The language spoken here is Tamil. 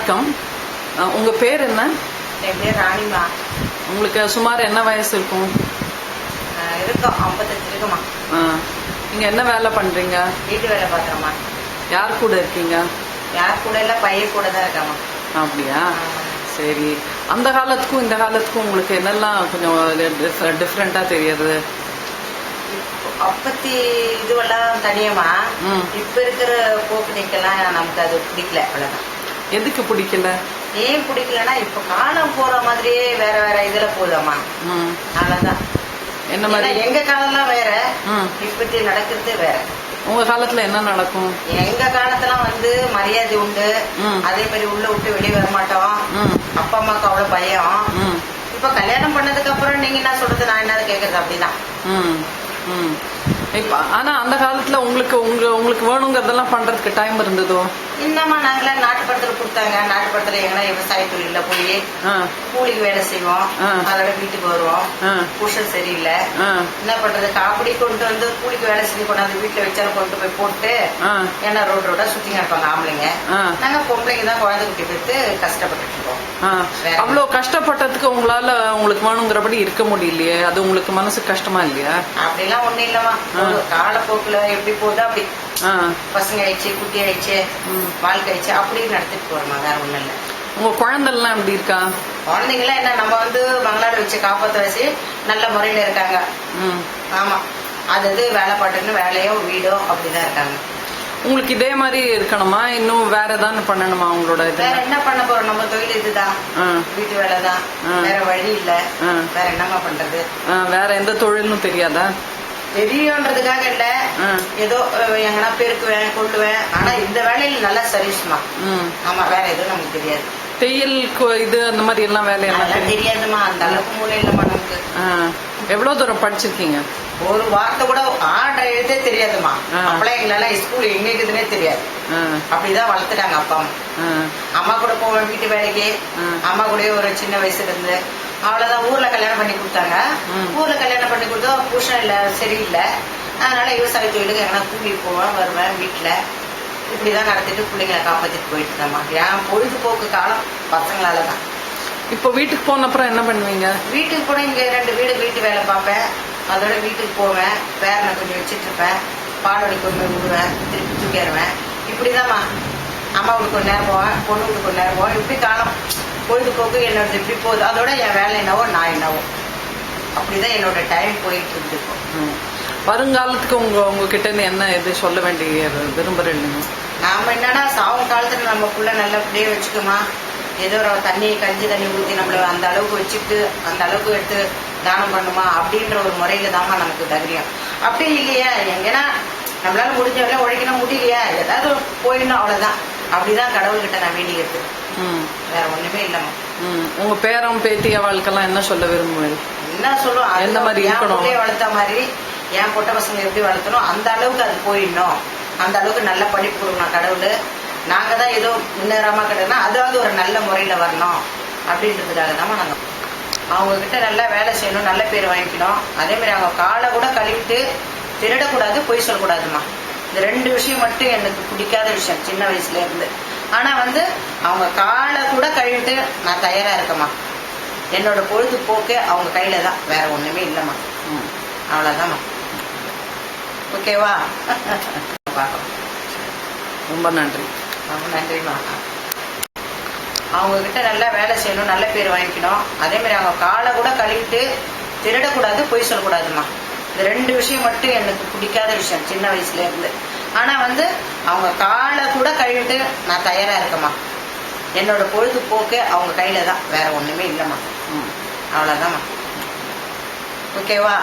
வணக்கம். உங்க பேர் என்ன? என் பேர் ராணிமா. உங்களுக்கு சுமார் என்ன வயசு இருக்கும்? இருக்கும் 55 இருக்குமா. நீங்க என்ன வேலை பண்றீங்க? வீட்டு வேலை பார்க்குறோமா. யார் கூட இருக்கீங்க? யார் கூட இல்லை, பையன் கூட தான் இருக்காமா. அப்படியா? சரி. அந்த காலத்துக்கும் இந்த காலத்துக்கும் உங்களுக்கு என்னெல்லாம் கொஞ்சம் டிஃப்ரெண்டா தெரியுது? அப்பத்தி இதுவெல்லாம் தனியமா. இப்ப இருக்கிற போக்கு நிக்கலாம் நமக்கு அது பிடிக்கல. அவ்வளவுதான். எதுக்கு பிடிக்கல? ஏன் பிடிக்கலன்னா இப்ப காலம் போற மாதிரியே வேற வேற இதுல போதாமா. அவ்வளவுதான். என்ன மாதிரி எங்க காலம்லாம் வேற, இப்பத்தி நடக்கிறது வேற. உங்க காலத்துல என்ன நடக்கும்? எங்க காலத்துல மரியாதை உண்டு. அதே மாதிரி உள்ள விட்டு வெளியே வர மாட்டோம். அப்பா அம்மாக்கு அவ்வளவு பயம். இப்ப கல்யாணம் பண்ணதுக்கு அப்புறம் நீங்க என்ன சொல்றது, நான் என்ன கேக்குறது அப்படிதான். இப்ப ஆனா அந்த காலத்துல உங்களுக்கு வேணுங்கிறதெல்லாம் பண்றதுக்கு டைம் இருந்ததோ? இன்னமா நாங்களாம் நாட்டுப்படத்துல கொடுத்தாங்க. நாட்டுப்படத்துல எங்கன்னா விவசாய தொழில போய் கூலிக்கு வேலை செய்வோம். அதோட வீட்டுக்கு வருவோம். புருஷன் சரியில்லை, என்ன பண்றது, காப்படி கொண்டு கூலிக்கு வேலை செஞ்சு கொண்டாந்து வீட்டுல வச்சாலும் கொண்டு போய் போட்டு ஏன்னா ரோடா சுத்தி கிடப்பாங்க ஆம்பளைங்க. நாங்க பொம்பளைங்க தான் குழந்தை குட்டி பெற்று கஷ்டப்பட்டு இருக்கோம். அவ்வளவு கஷ்டப்பட்டதுக்கு உங்களுக்கு வேணுங்கிறபடி இருக்க முடியலையே, அது உங்களுக்கு மனசு கஷ்டமா இல்லையா? அப்படிலாம் ஒண்ணும் இல்லமா. காலப்போக்குல எப்படி போகுதோ அப்படி பசங்க ஆயிடுச்சு, குட்டி ஆயிடுச்சு, வாழ்க்கை ஆயிடுச்சு, அப்படி நடத்திட்டு போறோமா. வேற ஒண்ணும் இல்ல. உங்க குழந்தைலாம் எப்படி இருக்கா? குழந்தைங்களாம் என்ன, நம்ம மங்களாட வச்சு காப்பாற்ற வச்சு நல்ல முறையில இருக்காங்க. ஆமா, அது வேலை பாட்டுன்னு வேலையோ வீடோ அப்படிதான் இருக்காங்க. உங்களுக்கு இதே மாதிரி இருக்கணுமா, இன்னும் வேற ஏதாவது பண்ணணுமா? உங்களோட வேற என்ன பண்ண போறோம், நம்ம தொழில் இதுதான், வீட்டு வேலைதான், வேற வழி இல்ல. வேற என்னமா பண்றது? வேற எந்த தொழிலும் தெரியாதா? தெரியுன்றதுக்காக இல்ல, ஏதோ எங்கன்னா பெருக்குவேன் கொள்ளுவேன். ஆனா இந்த வேலையில நல்லா சர்வீஸ்மா. ஆமா, வேற எதுவும் நமக்கு தெரியாது. தையல் இது அந்த மாதிரி எல்லாம் வேலையெல்லாம் தெரியாதுமா. அந்த அளவுக்கு மூளை இல்லமா நமக்கு. எவ்வளவு தூரம் படிச்சிருக்கீங்க? ஒரு வார்த்தை கூட ஆர்டர் எழுதே தெரியாதுமா. அப்பெல்லாம் எங்களால ஸ்கூல் எங்க இருக்குதுன்னே தெரியாது. அப்படிதான் வளர்த்துட்டாங்க அப்பா அம்மா. அம்மா கூட போவேன் வீட்டு வேலைக்கு. அம்மா கூட ஒரு சின்ன வயசுல இருந்து அவ்வளவுதான். ஊர்ல கல்யாணம் பண்ணி கொடுத்தாங்க. ஊர்ல கல்யாணம் பண்ணி கொடுத்தா புருஷன் இல்ல, சரியில்லை. அதனால விவசாய தொழிலுக்கு எங்கன்னா கூலி போவேன் வருவேன் வீட்டுல. இப்படிதான் நடத்திட்டு பிள்ளைங்களை காப்பாத்திட்டு போயிட்டு தான்மா. என் பொழுதுபோக்கு காலம் பசங்களாலதான். இப்போ வீட்டுக்கு போன அப்புறம் என்ன பண்ணுவீங்க? வீட்டுக்கு போனா இங்க 2 வீட்டு வேலை பார்ப்பேன். அதோட வீட்டுக்கு போவேன், பேரனை கொஞ்சம் வச்சுட்டு இருப்பேன், பாலோடி கொண்டு போய் விடுவேன், திருப்பி தூக்கிடுவேன். இப்படிதாம்மா. அம்மா வீட்டுக்கு கொஞ்ச நேரம் போவேன், பொண்ணு வீட்டுக்கு கொஞ்ச நேரம் போவேன். இப்படி காலம் பொழுதுபோக்கு என்னோட இப்படி போகுது. அதோட என் வேலை என்னவோ நான் என்னவோ அப்படிதான் என்னோட டைம் போயிட்டு இருந்துருக்கோம். வருங்காலத்துக்கு உங்ககிட்ட இருந்து என்ன இது சொல்ல வேண்டிய விரும்புறீங்க? நாம என்னன்னா சாவும் காலத்துல நம்ம புள்ள நல்லபடியே வச்சுக்கோமா. ஏதோ கஞ்சி தண்ணி ஊற்றி நம்மள அந்த அளவுக்கு வச்சுட்டு அந்த அளவுக்கு எடுத்து தானம் பண்ணுமா அப்படின்ற ஒரு முறையில தாமா நமக்கு தைரியம். அப்படி இல்லையா, எங்கன்னா நம்மளால முடிஞ்ச வரையும் உழைக்கணும், முடியலையா ஏதாவது போயிடணும், அவ்வளவுதான். அப்படிதான் கடவுள்கிட்ட நான் வேண்டிக்கிறது. வேற ஒண்ணுமே இல்லம்மா. உங்க பேரம் பேத்திய வாழ்க்கைலாம் என்ன சொல்ல விரும்புவேன்? என்ன சொல்லுவோம், எந்த மாதிரி வளர்த்த மாதிரி என் பொட்ட பசங்க எப்படி வளர்த்தணும் அந்த அளவுக்கு அது போயிடணும். அந்த அளவுக்கு நல்ல படிப்பு கொடுக்கணும் கடவுள். நாங்க தான் ஏதோ முன்னேறாம கிட்டனா அதாவது ஒரு நல்ல முறையில வரணும் அப்படின்றதுக்காக தான் நாங்க அவங்க கிட்ட நல்லா வேலை செய்யணும், நல்ல பேர் வாங்கிக்கணும். அதே மாதிரி அவங்க காலை கூட கழுவிட்டு திருடக்கூடாது, பொய் சொல்லக்கூடாதுமா. இந்த 2 விஷயம் மட்டும் எனக்கு பிடிக்காத விஷயம் சின்ன வயசுல இருந்து. ஆனா அவங்க காலை கூட கழுவிட்டு நான் தயாரா இருக்கேம்மா. என்னோட பொழுதுபோக்கு அவங்க கையில தான், வேற ஒண்ணுமே இல்லைம்மா. அவ்வளவுதான்மா. ஓகேவா? பார்க்கலாம். ரொம்ப நன்றி. ரொம்ப நன்றிம்மா. அவங்க கிட்ட நல்லா வேலை செய்யணும், நல்ல பேர் வாங்கிக்கணும். அதே மாதிரி அவங்க காலை கூட கழுவிட்டு திருடக்கூடாது, பொய் சொல்லக்கூடாதுமா. இந்த 2 விஷயம் மட்டும் எனக்கு பிடிக்காத விஷயம் சின்ன வயசுல இருந்து. ஆனா அவங்க காலை கூட கழுவிட்டு நான் தயாரா இருக்கேம்மா. என்னோட பொழுதுபோக்கு அவங்க கையில தான், வேற ஒண்ணுமே இல்லைம்மா. அவ்வளவுதான்மா. ஓகேவா?